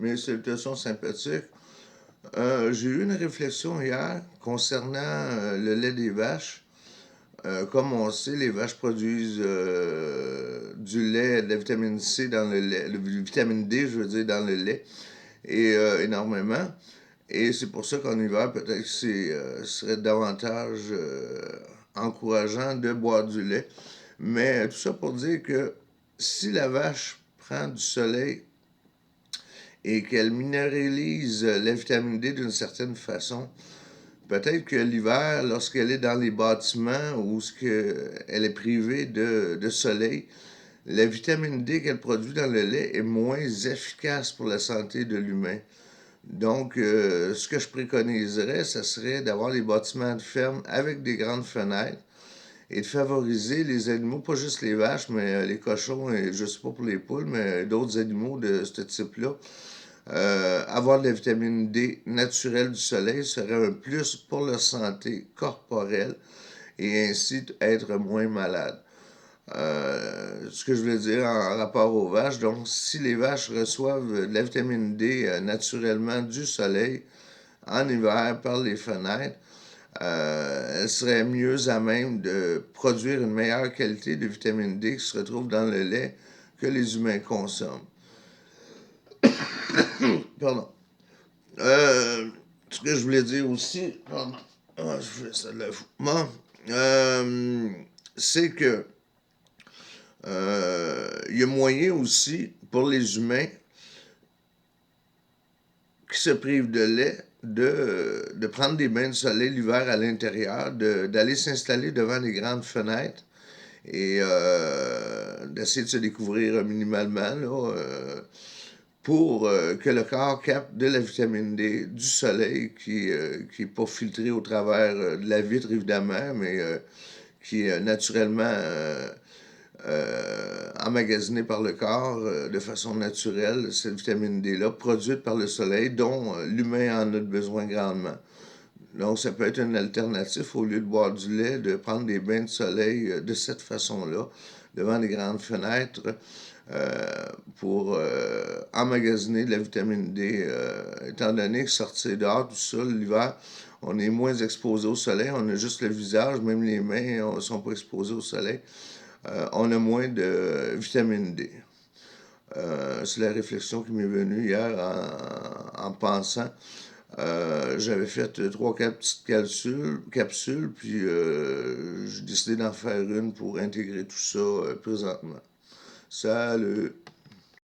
mes salutations sympathiques. J'ai eu une réflexion hier concernant le lait des vaches. Comme on sait, les vaches produisent du lait, de la vitamine C dans le lait, la vitamine D, je veux dire, dans le lait, et énormément. Et c'est pour ça qu'en hiver, peut-être que ce serait davantage encourageant de boire du lait. Mais tout ça pour dire que si la vache prend du soleil et qu'elle minéralise la vitamine D d'une certaine façon, peut-être que l'hiver, lorsqu'elle est dans les bâtiments où elle est privée de soleil, la vitamine D qu'elle produit dans le lait est moins efficace pour la santé de l'humain. Donc, ce que je préconiserais, ce serait d'avoir les bâtiments de ferme avec des grandes fenêtres et de favoriser les animaux, pas juste les vaches, mais les cochons et je sais pas pour les poules, mais d'autres animaux de ce type-là. Avoir de la vitamine D naturelle du soleil serait un plus pour leur santé corporelle et ainsi être moins malade. Ce que je veux dire en rapport aux vaches, donc si les vaches reçoivent de la vitamine D naturellement du soleil en hiver par les fenêtres, elles seraient mieux à même de produire une meilleure qualité de vitamine D qui se retrouve dans le lait que les humains consomment. Pardon. Ce que je voulais dire aussi, pardon, je fais ça de la fou. Bon, c'est que il y a moyen aussi pour les humains qui se privent de lait de prendre des bains de soleil l'hiver à l'intérieur, d'aller s'installer devant les grandes fenêtres et d'essayer de se découvrir minimalement là, pour que le corps capte de la vitamine D du soleil qui n'est pas filtré au travers de la vitre évidemment, mais qui est naturellement emmagasinée par le corps de façon naturelle, cette vitamine D-là, produite par le soleil, dont l'humain en a besoin grandement. Donc, ça peut être une alternative, au lieu de boire du lait, de prendre des bains de soleil de cette façon-là, devant les grandes fenêtres, pour emmagasiner de la vitamine D, étant donné que sortir dehors, tout ça, l'hiver, on est moins exposé au soleil, on a juste le visage, même les mains ne sont pas exposées au soleil. On a moins de vitamine D. C'est la réflexion qui m'est venue hier en pensant. J'avais fait 3-4 petites capsules puis j'ai décidé d'en faire une pour intégrer tout ça présentement. Salut!